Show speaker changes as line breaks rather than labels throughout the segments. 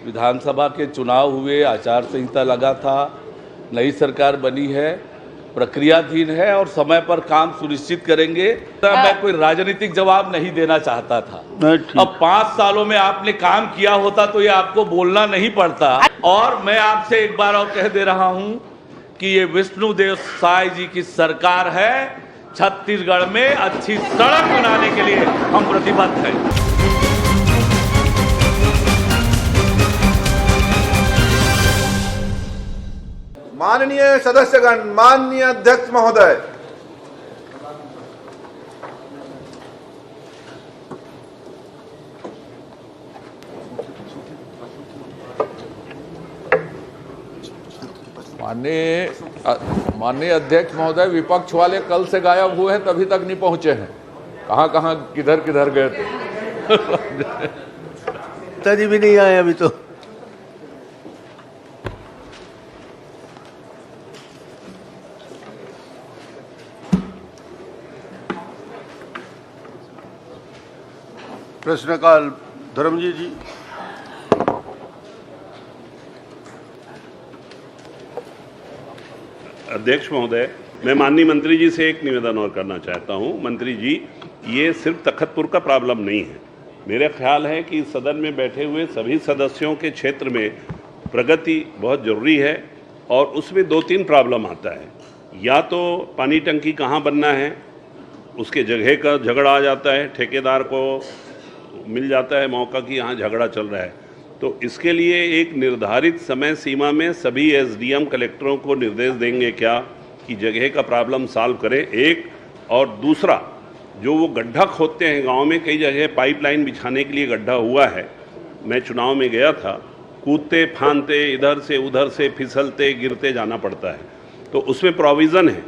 विधानसभा के चुनाव हुए, आचार संहिता लगा था, नई सरकार बनी है, प्रक्रियाधीन है और समय पर काम सुनिश्चित करेंगे। मैं कोई राजनीतिक जवाब नहीं देना चाहता था। अब 5 सालों में आपने काम किया होता तो ये आपको बोलना नहीं पड़ता। और मैं आपसे एक बार और कह दे रहा हूं कि ये विष्णुदेव साय जी की सरकार है। छत्तीसगढ़ में अच्छी सड़क बनाने के लिए हम प्रतिबद्ध हैं।
माननीय सदस्यगण, माननीय अध्यक्ष महोदय,
माननीय अध्यक्ष महोदय, विपक्ष वाले कल से गायब हुए हैं, तभी तक नहीं पहुंचे हैं। कहां कहां किधर किधर गए थे।
तभी भी नहीं आए अभी तो। प्रश्नकाल धर्मजी जी।
अध्यक्ष महोदय, मैं माननीय मंत्री जी से एक निवेदन और करना चाहता हूं। मंत्री जी, ये सिर्फ तखतपुर का प्रॉब्लम नहीं है। मेरा ख्याल है कि सदन में बैठे हुए सभी सदस्यों के क्षेत्र में प्रगति बहुत ज़रूरी है और उसमें 2-3 प्रॉब्लम आता है। या तो पानी टंकी कहाँ बनना है, उसके जगह का झगड़ा आ जाता है, ठेकेदार को मिल जाता है मौका कि यहाँ झगड़ा चल रहा है। तो इसके लिए एक निर्धारित समय सीमा में सभी एसडीएम कलेक्टरों को निर्देश देंगे क्या कि जगह का प्रॉब्लम सॉल्व करें, एक। और दूसरा, जो वो गड्ढा खोदते हैं गांव में, कई जगह पाइपलाइन बिछाने के लिए गड्ढा हुआ है। मैं चुनाव में गया था, कूदते फांदते इधर से उधर से फिसलते गिरते जाना पड़ता है। तो उसमें प्रोविज़न है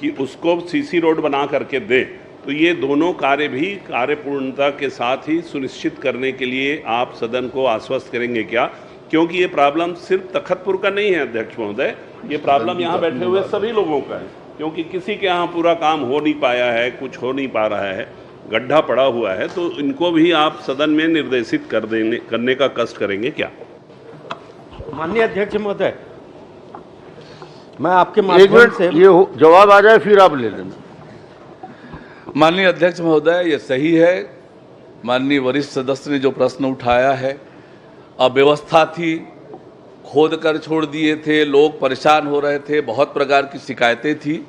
कि उसको सीसी रोड बना करके दें। तो ये दोनों कार्य भी कार्यपूर्णता के साथ ही सुनिश्चित करने के लिए आप सदन को आश्वस्त करेंगे क्या? क्योंकि ये प्रॉब्लम सिर्फ तखतपुर का नहीं है अध्यक्ष महोदय, ये प्रॉब्लम यहाँ बैठे हुए सभी लोगों का है। क्योंकि किसी के यहाँ पूरा काम हो नहीं पाया है, कुछ हो नहीं पा रहा है, गड्ढा पड़ा हुआ है। तो इनको भी आप सदन में निर्देशित करने का कष्ट करेंगे क्या?
माननीय अध्यक्ष महोदय, मैं आपके माध्यम से
ये जवाब आ जाए फिर आप ले लेना।
माननीय अध्यक्ष महोदय, ये सही है। माननीय वरिष्ठ सदस्य ने जो प्रश्न उठाया है, अव्यवस्था थी, खोद कर छोड़ दिए थे, लोग परेशान हो रहे थे, बहुत प्रकार की शिकायतें थी।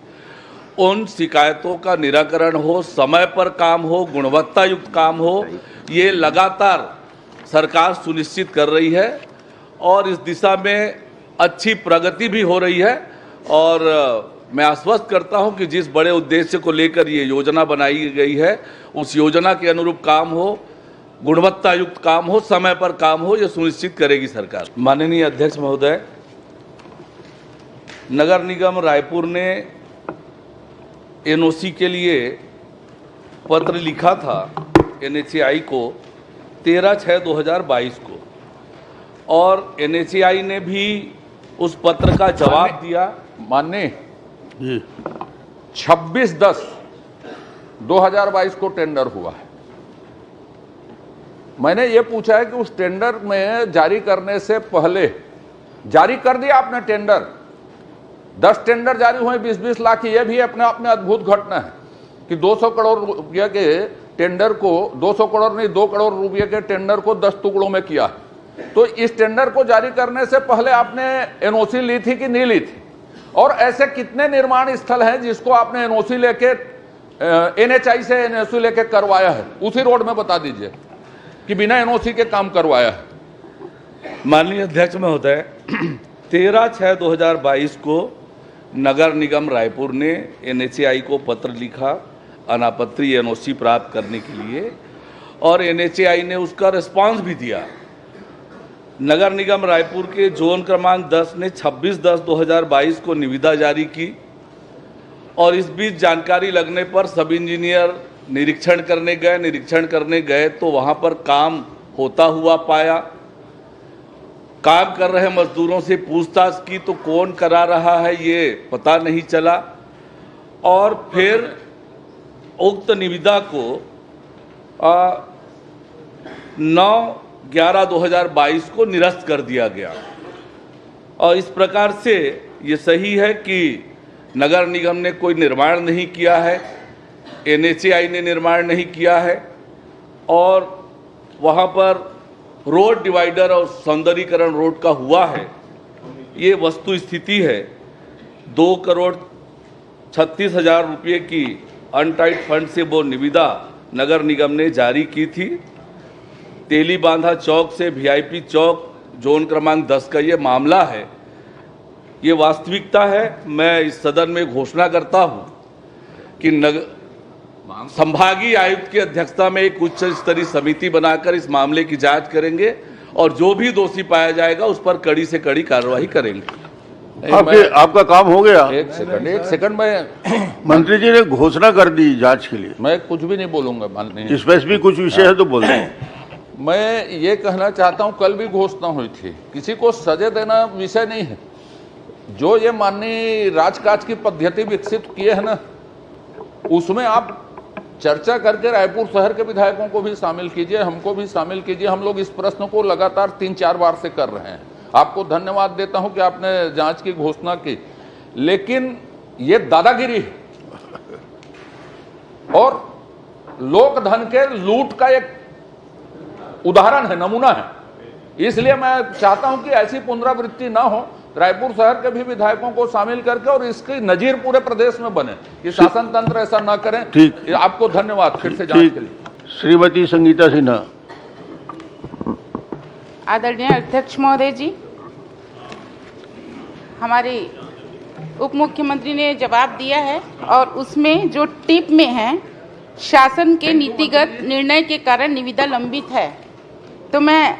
उन शिकायतों का निराकरण हो, समय पर काम हो, गुणवत्ता युक्त काम हो, ये लगातार सरकार सुनिश्चित कर रही है और इस दिशा में अच्छी प्रगति भी हो रही है। और मैं आश्वस्त करता हूं कि जिस बड़े उद्देश्य को लेकर ये योजना बनाई गई है, उस योजना के अनुरूप काम हो, गुणवत्ता युक्त काम हो, समय पर काम हो, ये सुनिश्चित करेगी सरकार। माननीय अध्यक्ष महोदय, नगर निगम रायपुर ने एनओसी के लिए पत्र लिखा था एनएचएआई को 13/6/2022 को, और एनएचएआई ने भी उस पत्र का जवाब दिया।
माननीय 26/10/2022 को टेंडर हुआ है। मैंने ये पूछा है कि उस टेंडर में जारी करने से पहले, जारी कर दिया आपने टेंडर, 10 टेंडर जारी हुए 20-20 लाख की। यह भी अपने आप में अद्भुत घटना है कि 200 करोड़ रुपये के टेंडर को, 200 करोड़ नहीं 2 करोड़ रुपये के टेंडर को 10 टुकड़ों में किया है। तो इस टेंडर को जारी करने से पहले आपने एनओसी ली थी कि नहीं ली थी? और ऐसे कितने निर्माण स्थल हैं जिसको आपने एनओसी लेके, एनएचआई से एनओसी लेके करवाया है? उसी रोड में बता दीजिए कि बिना एनओसी के काम करवाया है।
माननीय अध्यक्ष महोदय, 13/6/2022 को नगर निगम रायपुर ने एनएचएआई को पत्र लिखा अनापत्ति एनओसी प्राप्त करने के लिए, और एनएचएआई ने उसका रिस्पांस भी दिया। नगर निगम रायपुर के जोन क्रमांक 10 ने 26/10/2022 को निविदा जारी की, और इस बीच जानकारी लगने पर सब इंजीनियर निरीक्षण करने गए तो वहां पर काम होता हुआ पाया। काम कर रहे मजदूरों से पूछताछ की तो कौन करा रहा है ये पता नहीं चला, और फिर उक्त निविदा को 9 11/2022 को निरस्त कर दिया गया। और इस प्रकार से ये सही है कि नगर निगम ने कोई निर्माण नहीं किया है, NHAI ने निर्माण नहीं किया है और वहाँ पर रोड डिवाइडर और सौंदर्यीकरण रोड का हुआ है। ये वस्तु स्थिति है। 2,36,00,000 रुपये की अनटाइड फंड से वो निविदा नगर निगम ने जारी की थी। तेली बांधा चौक से VIP चौक जोन क्रमांक 10 का ये मामला है, ये वास्तविकता है। मैं इस सदन में घोषणा करता हूं कि संभागीय आयुक्त की अध्यक्षता में एक उच्च स्तरीय समिति बनाकर इस मामले की जांच करेंगे और जो भी दोषी पाया जाएगा उस पर कड़ी से कड़ी कार्रवाई करेंगे।
आपका काम हो गया।
एक सेकंड में
मंत्री जी ने घोषणा कर दी जांच के लिए।
मैं कुछ भी नहीं बोलूंगा।
स्पेसिफिक कुछ विषय है तो बोल दें।
मैं ये कहना चाहता हूं, कल भी घोषणा हुई थी, किसी को सजा देना विषय नहीं है। जो ये माननीय राजकाज की पद्धति विकसित किए है ना, उसमें आप चर्चा करके रायपुर शहर के विधायकों को भी शामिल कीजिए, हमको भी शामिल कीजिए। हम लोग इस प्रश्न को लगातार 3-4 बार से कर रहे हैं। आपको धन्यवाद देता हूं कि आपने जांच की घोषणा की, लेकिन ये दादागिरी है और लोक धन के लूट का एक उदाहरण है, नमूना है। इसलिए मैं चाहता हूं कि ऐसी पुनरावृत्ति ना हो, रायपुर शहर के भी विधायकों को शामिल करके और इसकी नजीर पूरे प्रदेश में बने कि शासन तंत्र ऐसा ना करें।
ठीक,
आपको धन्यवाद फिर से जांच के लिए।
श्रीमती संगीता सिन्हा।
आदरणीय अध्यक्ष महोदय जी, हमारे उप मुख्यमंत्री ने जवाब दिया है और उसमें जो टिप में है, शासन के नीतिगत निर्णय के कारण निविदा लंबित है। तो मैं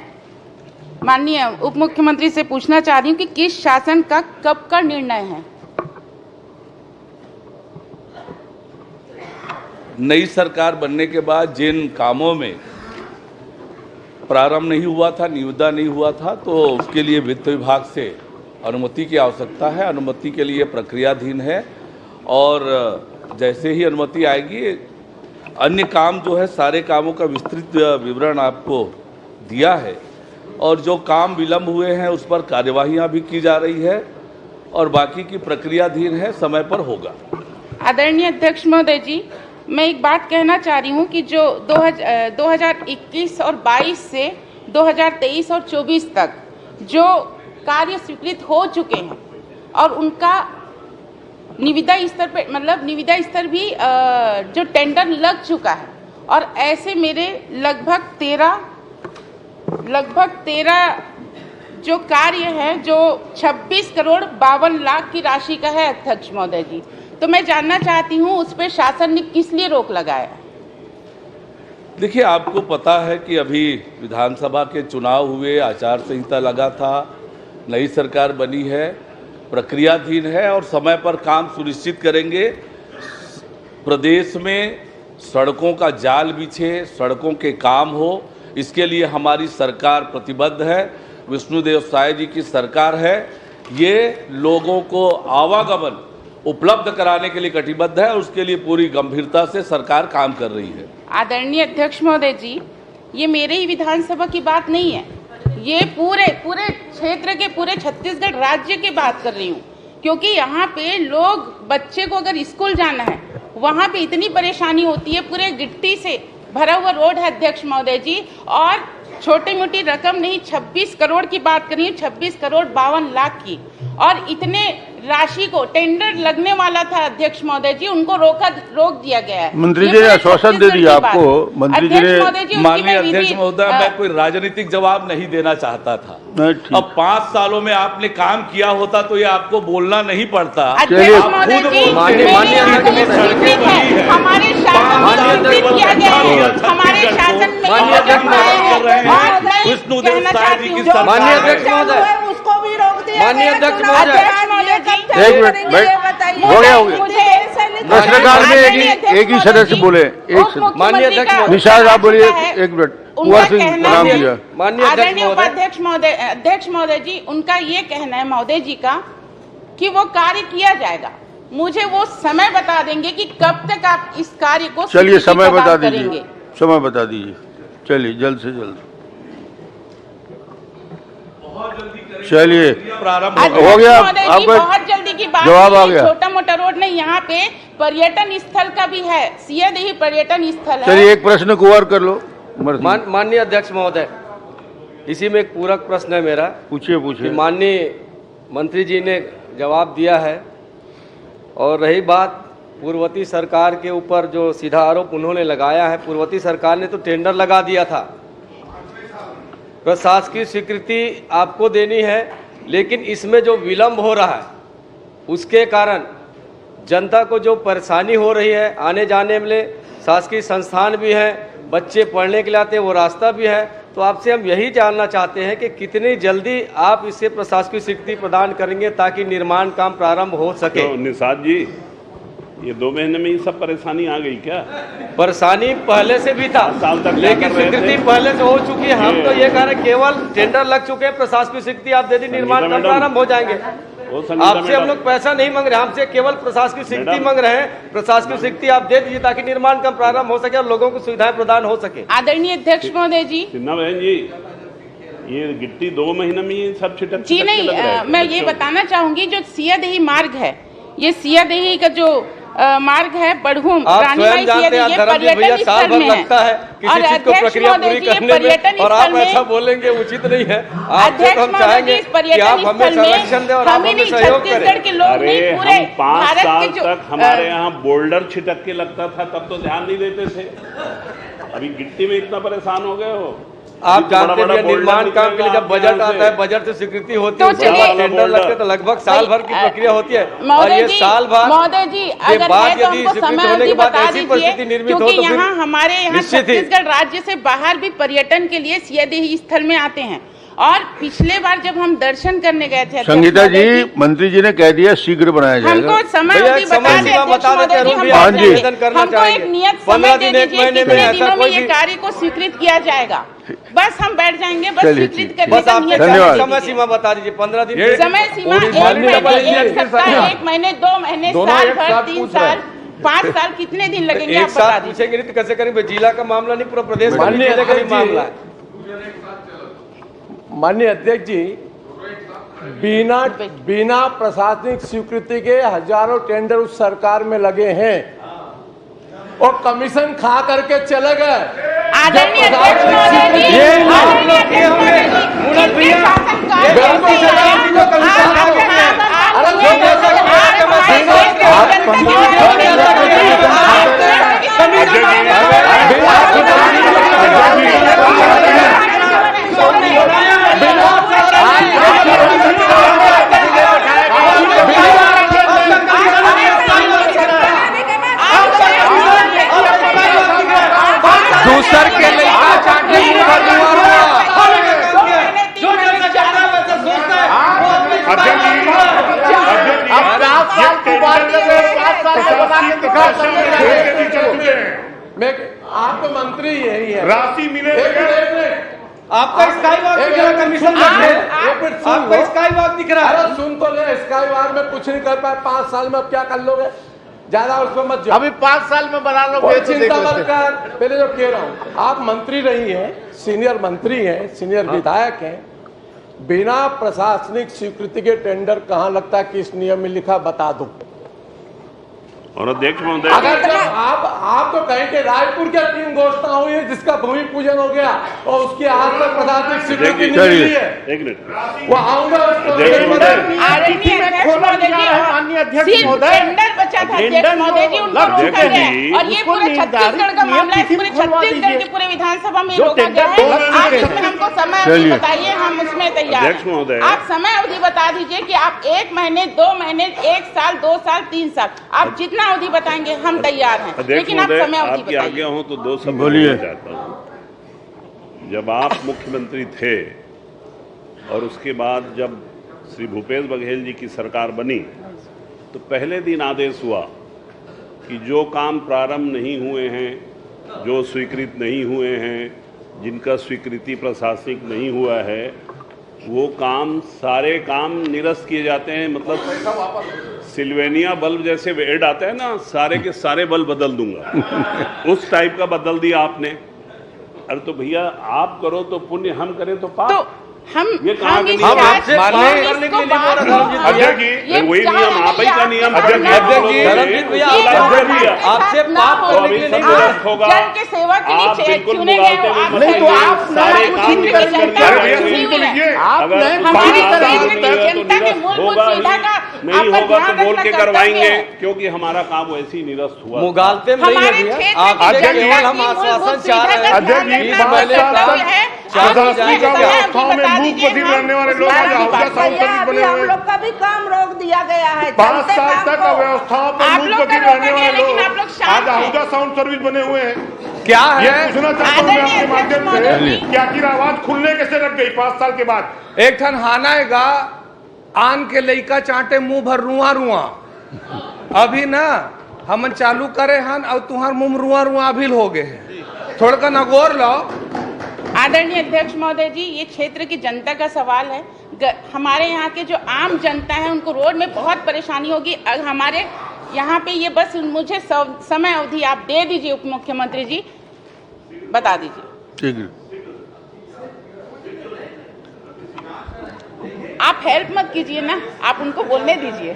माननीय उप मुख्यमंत्री से पूछना चाह रही हूँ कि किस शासन का कब का निर्णय है?
नई सरकार बनने के बाद जिन कामों में प्रारंभ नहीं हुआ था, निविदा नहीं हुआ था, तो उसके लिए वित्त विभाग से अनुमति की आवश्यकता है। अनुमति के लिए प्रक्रियाधीन है और जैसे ही अनुमति आएगी अन्य काम जो है, सारे कामों का विस्तृत विवरण आपको दिया है और जो काम विलंब हुए हैं उस पर कार्यवाहियां भी की जा रही है और बाकी की प्रक्रियाधीन है, समय पर होगा।
आदरणीय अध्यक्ष महोदय जी, मैं एक बात कहना चाह रही हूँ कि जो 2021 और 22 से 2023 और 24 तक जो कार्य स्वीकृत हो चुके हैं और उनका निविदा स्तर पे, मतलब निविदा स्तर भी जो टेंडर लग चुका है और ऐसे मेरे लगभग 13 जो कार्य है जो 26,52,00,000 की राशि का है अध्यक्ष महोदय जी। तो मैं जानना चाहती हूँ उस पर शासन ने किस लिए रोक लगाया?
देखिए, आपको पता है कि अभी विधानसभा के चुनाव हुए, आचार संहिता लगा था, नई सरकार बनी है, प्रक्रियाधीन है और समय पर काम सुनिश्चित करेंगे। प्रदेश में सड़कों का जाल बिछे, सड़कों के काम हो, इसके लिए हमारी सरकार प्रतिबद्ध है। विष्णुदेव साय जी की सरकार है, ये लोगों को आवागमन उपलब्ध कराने के लिए कटिबद्ध है और उसके लिए पूरी गंभीरता से सरकार काम कर रही है।
आदरणीय अध्यक्ष महोदय जी, ये मेरे ही विधानसभा की बात नहीं है, ये पूरे क्षेत्र के, पूरे छत्तीसगढ़ राज्य की बात कर रही हूँ, क्योंकि यहाँ पे लोग, बच्चे को अगर स्कूल जाना है वहाँ पे इतनी परेशानी होती है। पूरे गिट्टी से भरा हुआ रोड है अध्यक्ष महोदय जी, और छोटी मोटी रकम नहीं, 26 करोड़ की बात कर रही हूँ, 26,52,00,000 की, और इतने राशि को टेंडर लगने वाला था अध्यक्ष महोदय जी, उनको रोक दिया गया है।
मंत्री जी ने आश्वासन दे दिया आपको। मंत्री जी ने,
माननीय अध्यक्ष महोदय, मैं कोई राजनीतिक जवाब नहीं देना चाहता था। अब 5 सालों में आपने काम किया होता तो ये आपको बोलना नहीं पड़ता।
हमारे शासन में
विष्णुदेव साय जी की सरकार
उसको भी रोक दिया।
माननीय अध्यक्ष महोदय,
एक
मिनट, हो गया। प्रश्नकाल में एक ही सदस्य बोले।
माननीय अध्यक्ष
निशाद आप बोलिए, 1 मिनट। कुंवर सिंह नाम दिया।
आदरणीय उपाध्यक्ष महोदय, अध्यक्ष महोदय जी, उनका ये कहना है महोदय जी का कि वो कार्य किया जाएगा। मुझे वो समय बता देंगे कि कब तक आप इस कार्य को,
चलिए समय बता दीजिए, समय बता दीजिए। चलिए जल्द से जल्द। चलिए
प्रारंभ
हो गया।
महोदय जी,
आपका
बहुत जल्दी की बात
जवाब आ
नहीं है,
गया।
छोटा मोटा रोड नहीं, यहाँ पे पर्यटन स्थल का भी है, सियादेही पर्यटन स्थल है।
चलिए एक प्रश्न को और कर लो। उमर सिंह,
माननीय अध्यक्ष महोदय, इसी में एक पूरक प्रश्न है मेरा
पूछिए
कि
पूछिए।
माननीय मंत्री जी ने जवाब दिया है, और रही बात पूर्ववर्ती सरकार के ऊपर जो सीधा आरोप उन्होंने लगाया है, पूर्ववर्ती सरकार ने तो टेंडर लगा दिया था, प्रशासकीय स्वीकृति आपको देनी है, लेकिन इसमें जो विलंब हो रहा है उसके कारण जनता को जो परेशानी हो रही है, आने जाने में शासकीय संस्थान भी हैं, बच्चे पढ़ने के लिए आते हैं, वो रास्ता भी है, तो आपसे हम यही जानना चाहते हैं कि कितनी जल्दी आप इसे प्रशासकीय स्वीकृति प्रदान करेंगे ताकि निर्माण काम प्रारंभ हो सके।
तो निषाद जी, ये 2 महीने में ये सब परेशानी आ गई क्या?
परेशानी पहले से भी था,
साल तक क्या
लेकिन
कर रहे थे?
स्वीकृति पहले से हो चुकी है। हम तो ये कह रहे हैं केवल टेंडर लग चुके हैं, प्रशासकीय स्वीकृति आप दे दी, निर्माण काम प्रारंभ हो जाएंगे।
वो संगीता
आपसे हम
मैडम,
लोग पैसा नहीं मांग रहे, हमसे केवल प्रशासकीय स्वीकृति
मैडम।
मांग रहे हैं। प्रशासकीय स्वीकृति आप दे दीजिए ताकि निर्माण काम प्रारंभ हो सके और लोगों को सुविधाएं प्रदान हो सके।
आदरणीय अध्यक्ष महोदय जी,
सिन्हा बहन जी, ये गिट्टी 2 महीने में ये सब छिटक
जी
छिटक के
नहीं,
लग रहा है।
मैं ये बताना चाहूंगी, जो सियादेही मार्ग है, ये सियादेही का जो मार्ग है बढ़ूम
आप
रानीबाई
स्वयं जानते हैं,
सियादेही, ये
धर्मवीर भैया
पर्यटन
साल
स्थल
भर
में है।
लगता है किसी
और
चीज को
अध्यक्ष
प्रक्रिया
महोदय
पूरी
जी, ये
करने
पर्यटन
में, और आप
स्थल
ऐसा
में
बोलेंगे उचित नहीं है। आपसे
अध्यक्ष
तो हम
महोदय जी,
चाहेंगे
इस
कि
पर्यटन
आप हमें
स्थल
संरक्षण दें और
में
आप
हम ही
हमें
नहीं,
सहयोग
छत्तीसगढ़
करें।
के लोग नहीं,
अरे
पूरे
हम 5
भारत
साल
के जो
तक हमारे यहाँ बोल्डर छिटक के लगता था, तब तो ध्यान नहीं देते थे। अभी गिट्टी में इतना परेशान हो गए हो।
आप
अभी
जानते
बड़ा-बड़ा
हैं निर्माण
बोल्डर
काम के लिए जब
निकलेगा
बजट
आपके
आता है,
यहाँ से।
बजट से स्वीकृति होती
तो
है, उसके
चलिए-
बाद टेंडर लगते तो लगभग साल भर की प्रक्रिया होती है। और
महोदय
ये
जी,
साल भर
महोदय जी,
के
अगर
बाद
है तो
यदि
हमको
स्वीकृति
समय
होने
अवधि
के बाद
बता
ऐसी परिस्थिति
दीजिए,
निर्मित हो
क्योंकि
तो फिर
यहाँ हमारे यहाँ
निश्चित ही
छत्तीसगढ़ राज्य से बाहर भी पर्यटन के लिए सियादेही स्थल में आते हैं। और पिछले बार जब हम दर्शन करने गए थे,
संगीता जी, मंत्री जी ने कह दिया शीघ्र बनाया जाएगा।
हमको समय
भैया
अवधि
एक
बता
समय
दें,
सीमा
अध्यक्ष
बता देते
महोदय
हैं,
जी,
हम
हम
भी
हाँ
बैठ
जी।
जाएंगे।
आवेदन करना
हमको
चाहेंगे।
एक नियत
15
समय दे
दिन, 1
दीजिए,
महीने में
कितने
ऐसा
दिनों में
कोई
ये
भी-
कार्य को स्वीकृत किया जाएगा। बस हम बैठ जाएंगे, बस
चलिए,
स्वीकृत
ठीक।
करने
बस
का
आप
नियत
धन्यवाद।
समय
समय
दीजिए।
सीमा बता दीजिए, 15 दिन
ये-
समय सीमा
पूरी
एक
माननीय
महीने,
अध्यक्ष
एक सप्ताह, 1 महीने, 2 महीने,
दोनों
साल
एक
भर,
साथ
3
पूछ रहे
साल,
हैं।
5 साल, कितने दिन लगेंगे
एक
आप बता
साथ
दीजिए।
पूछेंगे नहीं तो कैसे करेंगे? जिला का मामला नहीं, पूरा प्रदेश का
माननीय
जिले का भी
अध्यक्ष जी,
मामला है।
माननीय अध्यक्ष जी, बिना प्रशासनिक स्वीकृति के हजारों टेंडर उस सरकार में लगे हैं और कमीशन खा करके चले गए।
आदरणीय अध्यक्ष महोदय जी,
ये आप
आदरणीय
लोग किए
अध्यक्ष
होंगे।
महोदय जी,
मुनर
इनके
भैया,
शासनकाल
ये
में
बिल्कुल
ऐसे
सरकार
है।
की जो कमीशन
आप-
खा गए हैं।
आप-
अरे
आप-
जो जैसा
आप-
कि
आप-
मैं
हमारे
समझ
देश के
रहा हूं,
जनता
आप
के
समझ
बारे में
रहे हैं।
दूसर के लइका चाटे ऊपर दुआर
मैं आप तो मंत्री यही है।
राशि मिले
एक मिनट,
आपका स्काई वॉक
एक
दिख रहा है,
मिनट,
कमीशन
सुन
दिख
लो,
रहा है।
एक मिनट सुन
आपका
लो।
स्काई वॉक दिख रहा है।
अरे सुन तो ले, स्काई वार में कुछ नहीं कर पाए 5 साल में, अब क्या कर लोगे? ज्यादा उसमें मत जाओ।
अभी 5 साल में बना लो,
कोई चिंता मत कर। पहले जो कह रहा हूँ, आप मंत्री रही हैं, सीनियर मंत्री हैं, सीनियर विधायक हैं, बिना प्रशासनिक स्वीकृति के टेंडर कहाँ लगता है, किस नियम में लिखा बता दो।
और अध्यक्ष महोदय,
अगर जब आप तो कहें कि रायपुर की 3 घोषणा हुई है जिसका भूमि पूजन हो गया और उसकी आज तक प्रशासनिक स्वीकृति नहीं मिली है,
एक मिनट,
वो आऊंगा उसको
अध्यक्ष महोदय,
आदरणीय अध्यक्ष महोदय जी, सिर्फ टेंडर बचा था अध्यक्ष महोदय जी, उनको रोका गया है। और ये पूरे छत्तीसगढ़ का मामला है, पूरे छत्तीसगढ़ के पूरे विधानसभा में रोका गया है। आप इसमें हमको समय अवधि बताइए, हम उसमें तैयार
अध्यक्ष
हैं।
महोदय,
आप समय अवधि बता दीजिए कि आप 1 महीने, 2 महीने, 1 साल, 2 साल, 3 साल, आप जितना अवधि बताएंगे हम तैयार हैं,
अध्यक्ष
लेकिन आप
महोदय,
समय अवधि
आपकी आज्ञा
बताइए।
हो तो 2 शब्द
बोलिए।
बोलना चाहता हूं। जब आप मुख्यमंत्री थे और उसके बाद जब श्री भूपेश बघेल जी की सरकार बनी, तो पहले दिन आदेश हुआ कि जो काम प्रारंभ नहीं हुए हैं, जो स्वीकृत नहीं हुए हैं, जिनका स्वीकृति प्रशासनिक नहीं हुआ है, वो काम, सारे काम निरस्त किए जाते हैं। मतलब सिल्वेनिया बल्ब जैसे एड आता है ना, सारे के सारे बल्ब बदल दूंगा, उस टाइप का बदल दिया आपने। अरे तो भैया, आप करो तो पुण्य, हम करें तो पाप।
तो
ये कहाँ के
हम आपसे माननीय करने के लिए नहीं बोल रहे धर्मजीत
अध्यक्ष जी, वही नियम आप ही का नियम
अध्यक्ष जी, धर्मजीत भैया आपसे बात करने के लिए नहीं बोल रहे।
होगा
जन के सेवा के
आप
लिए
बिल्कुल
चुने गए हो, आप
नहीं तो आप सारे काम निरस्त कर दिए
हमारे क्षेत्र की जनता के मूलभूत सुविधा का
नहीं होगा तो बोल के करवाएंगे, क्योंकि हमारा काम वैसे ही निरस्त हुआ।
मुगालते में नहीं है भैया, आपसे केवल हम आश्वासन चाह रहे हैं।
रहने वाले लोग
हम लोग का भी काम रोक दिया गया है।
5 साल तक व्यवस्थाओं पर
आप लोग का
रहने वाले
लेकिन
लोग
आप लोग
आज
शांत हैं।
आहूजा साउंड सर्विस बने हुए हैं।
क्या
ये
है
पूछना चाहता हूँ मैं आपके माध्यम से कि आखिर आवाज खुलने कैसे लग गई 5 साल के बाद?
एक ठन हानाएगा आन के लइका चाटे मुंह भर रुआ रुआ अभी ना हमन चालू करे हन और तुम्हार मुंह रुआ रुआ अभी हो गए हैं, थोड़ा का नगोर लो।
आदरणीय अध्यक्ष महोदय जी, ये क्षेत्र की जनता का सवाल है। हमारे यहाँ के जो आम जनता है उनको रोड में बहुत परेशानी होगी। हमारे यहाँ पे ये बस मुझे समय अवधि आप दे दीजिए, उप मुख्यमंत्री जी बता दीजिए।
ठीक है,
आप हेल्प मत कीजिए ना, आप उनको बोलने दीजिए।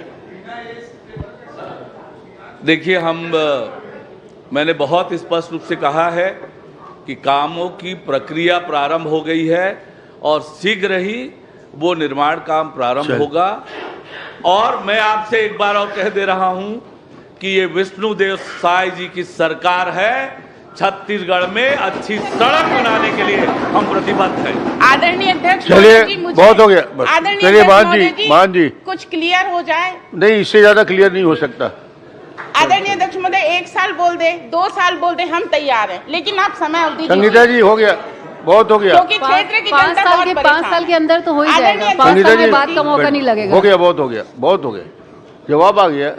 देखिए, मैंने बहुत स्पष्ट रूप से कहा है कि कामों की प्रक्रिया प्रारंभ हो गई है और शीघ्र ही वो निर्माण काम प्रारंभ होगा। और मैं आपसे एक बार और कह दे रहा हूं कि ये विष्णुदेव साय जी की सरकार है। छत्तीसगढ़ में अच्छी सड़क बनाने के लिए हम प्रतिबद्ध हैं।
आदरणीय अध्यक्ष
चलिए,
महोदय जी, मुझे
बहुत हो गया बस।
आदरणीय
चलिए
अध्यक्ष
मान
महोदय
जी, मान जी,
कुछ क्लियर हो जाए।
नहीं इससे ज्यादा क्लियर नहीं हो सकता।
आदरणीय अध्यक्ष महोदय 1 साल बोल दे, 2 साल बोल दे, हम तैयार हैं, लेकिन आप समय अवधि
संगीता जी हो गया, बहुत हो गया।
क्योंकि क्षेत्र की जनता बहुत परेशान।
5 साल के अंदर तो हो ही जाएगा।
आदरणीय
5 साल
संगीता
के
जी
बाद का मौका नहीं लगेगा।
हो गया, बहुत हो गया, बहुत हो गया, जवाब आ गया।